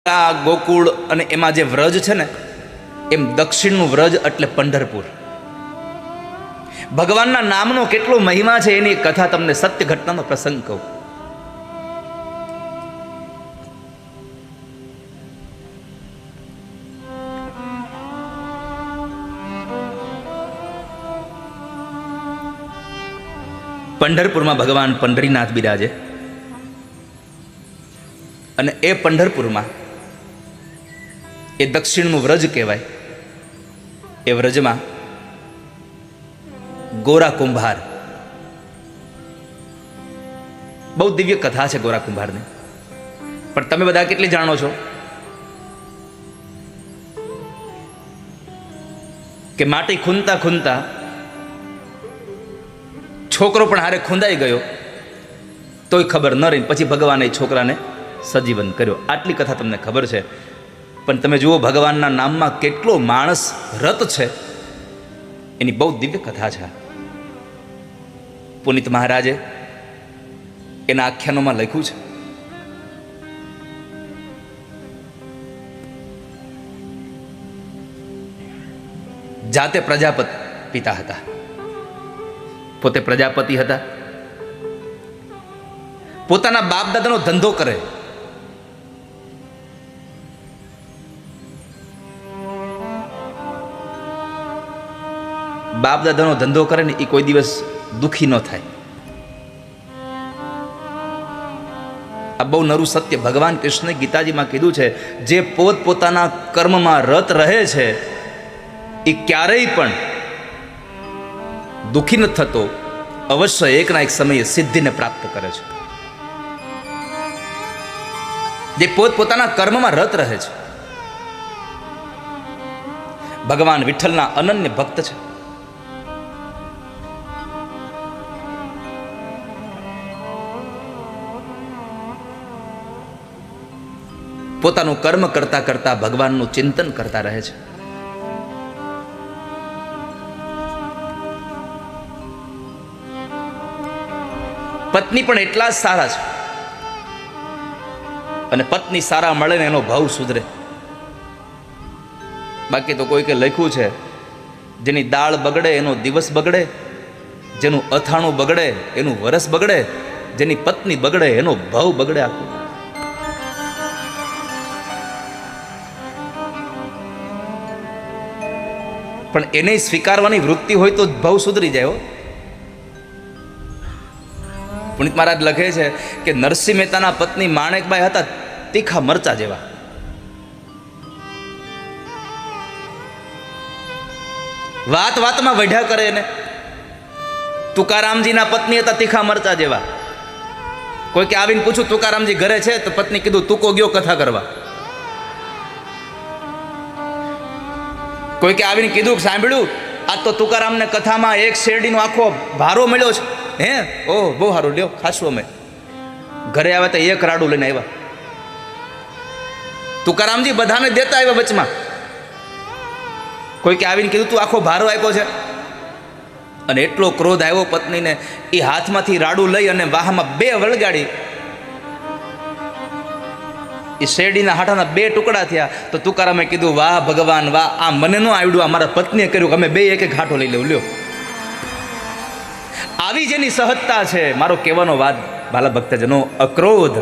આ ગોકુળ અને એમાં જે વ્રજ છે ને, એમ દક્ષિણનું વ્રજ એટલે પંઢરપુર. ભગવાનના નામનો કેટલો મહિમા છે એની કથા તમને સત્ય ઘટનાનો પ્રસંગ કહું. પંઢરપુરમાં ભગવાન પંઢરીનાથ બિરાજે અને એ પંઢરપુરમાં એ દક્ષિણનું વ્રજ કહેવાય. એ વ્રજમાં ગોરા કુંભાર, બહુ દિવ્ય કથા છે ગોરા કુંભારની. પણ તમે બધા કેટલી જાણો છો કે માટી ખૂંદતા ખૂંદતા છોકરો પણ હારે ખૂંદાઈ ગયો તોય ખબર ન રહી, પછી ભગવાને છોકરાને સજીવન કર્યો. આટલી કથા તમને ખબર છે. પણ તમે જુઓ ભગવાનના નામમાં કેટલો માણસ રત છે, એની બહુ દિવ્ય કથા છે. પુનિત મહારાજે એના આખ્યાનોમાં લખ્યું છે. જાતે પ્રજાપતિ પિતા હતા, પોતે પ્રજાપતિ હતા. પોતાના બાપ દાદાનો ધંધો કરે. બાપ દાદાનો ધંધો કરે ને એ કોઈ દિવસ દુખી ન થાય. આ બહુ નરું સત્ય ભગવાન કૃષ્ણે ગીતાજીમાં કીધું છે. જે પોતપોતાના કર્મમાં રત રહે છે એ ક્યારેય પણ દુખી ન થતો, અવશ્ય એકના એક સમયે સિદ્ધિને પ્રાપ્ત કરે છે. જે પોતપોતાના કર્મમાં રત રહે છે. ભગવાન વિઠ્ઠલના અનન્ય ભક્ત છે. પોતાનું કર્મ કરતા કરતા ભગવાનનું ચિંતન કરતા રહે છે. પત્ની પણ એટલા જ સારા છે, અને પત્ની સારા મળે ને એનો ભાવ સુધરે. બાકી તો કોઈ કે લખ્યું છે, જેની દાળ બગડે એનો દિવસ બગડે, જેનું અથાણું બગડે એનું વરસ બગડે, જેની પત્ની બગડે એનો ભાવ બગડે આખું. પણ એને સ્વીકારવાની વૃત્તિ હોય તો ભાવ સુધરી જાય. પુનિત મહારાજ લખે છે કે નરસિંહ મહેતાના પત્ની માણેકબાઈ હતા તીખા મરચા જેવા. વાત વાતમાં વઢ્યા કરે એને. તુકારામજીના પત્ની હતા તીખા મરચા જેવા. કોઈ કે આવીને પૂછું તુકારામજી ઘરે છે તો પત્ની કીધું તુકો ગયો કથા કરવા. કોઈ કે આવીને કીધું સાંભળ્યું આ તો તુકારામને કથામાં એક શેરડીનો આખો ભારો મળ્યો છે. હે ઓહ બહુ સારું, લ્યો ખાસું. અમે ઘરે આવ્યા તો એક રાડું લઈને આવ્યા. તુકારામજી બધાને દેતા આવ્યા વચમાં. કોઈ કે આવીને કીધું તું આખો ભારો આપ્યો છે. અને એટલો ક્રોધ આવ્યો પત્નીને, એ હાથમાંથી રાડું લઈ અને વાહમાં બે વળગાડી. એ શેરડીના હાટાના બે ટુકડા થયા. તો તુકારામે કીધું વાહ ભગવાન વાહ, આ મને ન આવડ્યું, આ મારા પત્નીએ કર્યું, અમે બે એક એક હાટો લઈ લેવું. લ્યો, આવી જેની સહજતા છે. મારો કહેવાનો વાત ભાલા ભક્તજનો, અક્રોધ